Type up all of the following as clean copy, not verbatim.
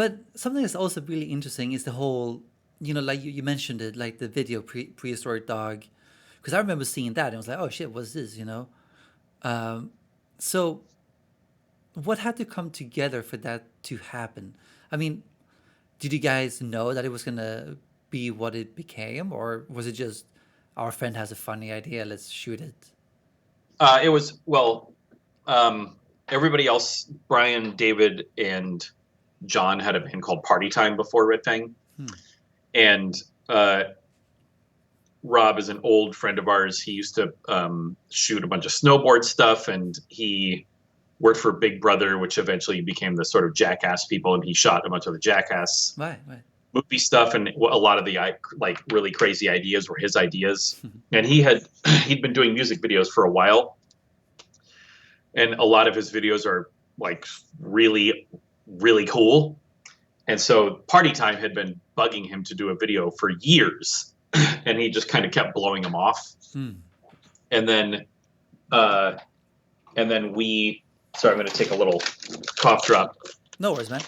But something that's also really interesting is the whole, like you mentioned it, like the video Prehistoric Dog, because I remember seeing that and I was like, oh shit, what's this? So what had to come together for that to happen? I mean, did you guys know that it was gonna be what it became, or was it just our friend has a funny idea, let's shoot it? It was well. Everybody else, Brian, David, and John had a band called Party Time before Red Fang, Hmm. and Rob is an old friend of ours. He used to shoot a bunch of snowboard stuff, and he worked for Big Brother, which eventually became the sort of Jackass people, and he shot a bunch of the Jackass Right, right. movie stuff, and a lot of the like really crazy ideas were his ideas. And he'd been doing music videos for a while, and a lot of his videos are like really really cool. And so Party Time had been bugging him to do a video for years, and he just kind of kept blowing them off. Hmm. And then we, sorry, I'm going to take a little cough drop. No worries, man.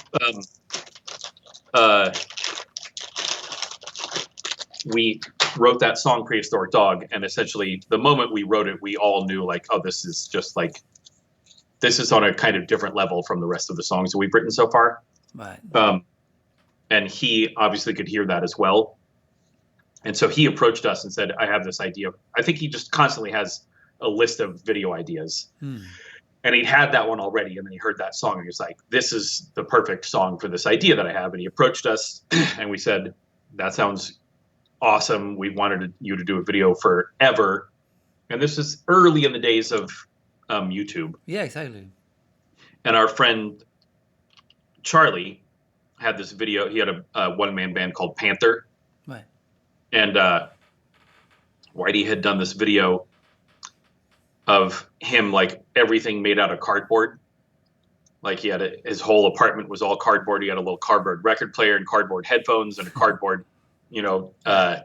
We wrote that song Prehistoric Dog, and essentially the moment we wrote it, we all knew like, oh, this is just like, this is on a kind of different level from the rest of the songs that we've written so far. Right. And he obviously could hear that as well. And so he approached us and said, I have this idea. I think he just constantly has a list of video ideas. Hmm. And he had that one already. And then he heard that song and he was like, this is the perfect song for this idea that I have. And he approached us and we said, that sounds awesome. We wanted you to do a video forever. And this is early in the days of YouTube. Yeah, exactly. And our friend Charlie had this video. He had a one-man band called Panther. Right. And Whitey had done this video of him, like everything made out of cardboard. Like he had his whole apartment was all cardboard. He had a little cardboard record player and cardboard headphones and a cardboard, bed.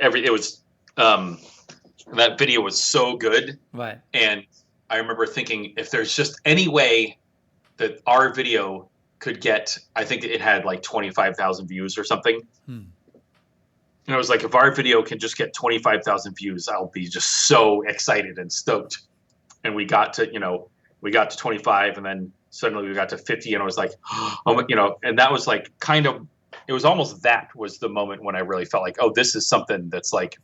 It was that video was so good. Right. And I remember thinking, if there's just any way that our video could get, I think it had like 25,000 views or something. Hmm. And I was like, if our video can just get 25,000 views, I'll be just so excited and stoked. And we got to 25, and then suddenly we got to 50, and I was like, and that was like it was almost that was the moment when I really felt like, oh, this is something that's like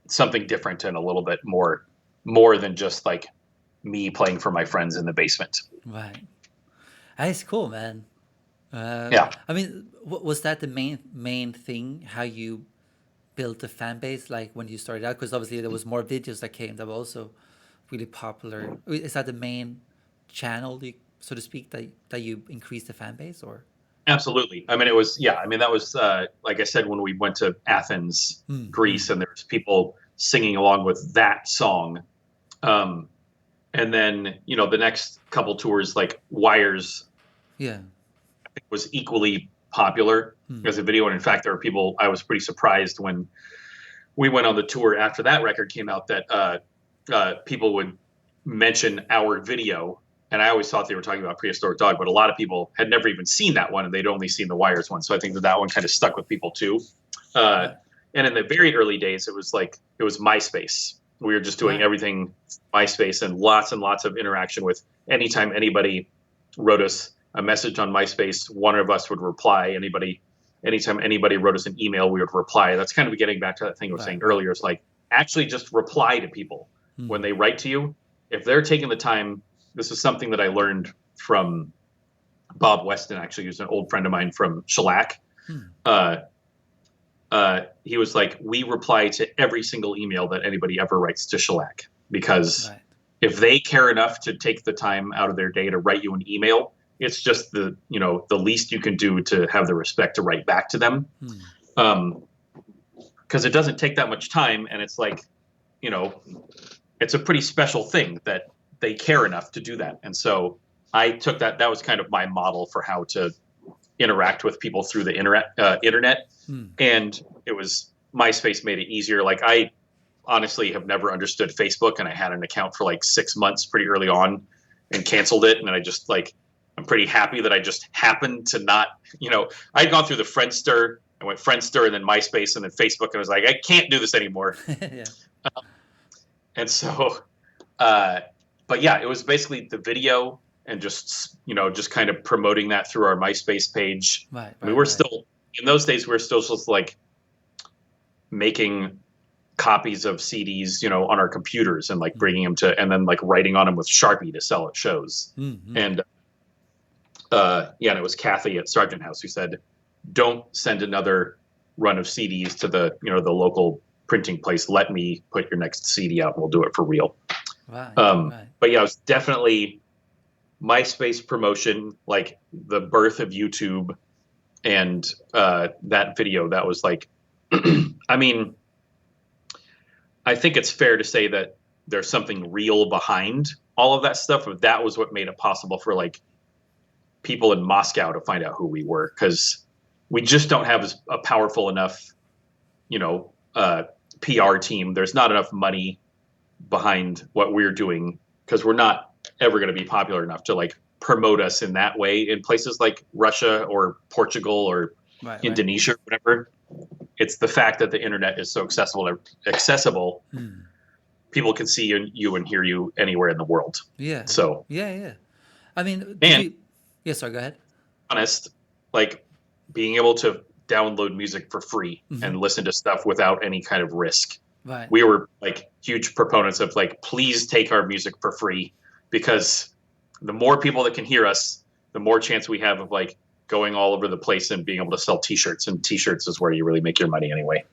something different and a little bit more than just like me playing for my friends in the basement. Right. That's cool, man. Yeah. I mean, was that the main thing? How you built the fan base, like when you started out? Because obviously there was more videos that came that were also really popular. Is that the main channel, so to speak, that you increased the fan base, or? Absolutely. I mean, that was, like I said, when we went to Athens, Greece, and there's people singing along with that song. And then, the next couple tours, like Wires, yeah, I think was equally popular as a video. And in fact, there were people, I was pretty surprised when we went on the tour after that record came out that people would mention our video. And I always thought they were talking about Prehistoric Dog, but a lot of people had never even seen that one, and they'd only seen the Wires one. So I think that one kind of stuck with people too. And in the very early days, it was MySpace. We were just doing everything MySpace, and lots of interaction with anytime anybody wrote us a message on MySpace, one of us would reply. Anytime anybody wrote us an email, we would reply. That's kind of getting back to that thing I was saying earlier. It's like actually just reply to people when they write to you. If they're taking the time, this is something that I learned from Bob Weston, actually, who's an old friend of mine from Shellac. He was like, we reply to every single email that anybody ever writes to Shellac, because if they care enough to take the time out of their day to write you an email, it's just the least you can do to have the respect to write back to them. Because it doesn't take that much time, and it's like, it's a pretty special thing that they care enough to do that. And so I took that was kind of my model for how to interact with people through the internet. And it was, MySpace made it easier. Like, I honestly have never understood Facebook, and I had an account for like 6 months pretty early on and canceled it. And then I just like I'm pretty happy that I just happened to not, I'd gone through the Friendster. I went Friendster and then MySpace and then Facebook, and I was like, I can't do this anymore. Yeah. And so, but yeah, it was basically the video and just kind of promoting that through our MySpace page. Right. We Right. were Right. still, in those days, we were still just like making copies of CDs, on our computers and like bringing them and then like writing on them with Sharpie to sell at shows. Mm-hmm. And and it was Kathy at Sargent House who said, "Don't send another run of CDs to the local printing place. Let me put your next CD out, and we'll do it for real." Right. Right. But yeah, it was definitely MySpace promotion, like the birth of YouTube, and that video. That was like, I mean, I think it's fair to say that there's something real behind all of that stuff, but that was what made it possible for like people in Moscow to find out who we were, because we just don't have a powerful enough, PR team. There's not enough money behind what we're doing, because we're not ever going to be popular enough to like promote us in that way in places like Russia or Portugal or Right. Indonesia or whatever. It's the fact that the internet is so accessible. People can see you and hear you anywhere in the world. Yeah. So, Yeah. I mean, and yes, sir. Go ahead. honest, like being able to download music for free and listen to stuff without any kind of risk. Right. We were like huge proponents of like, please take our music for free, because the more people that can hear us, the more chance we have of like going all over the place and being able to sell t-shirts, and t-shirts is where you really make your money anyway.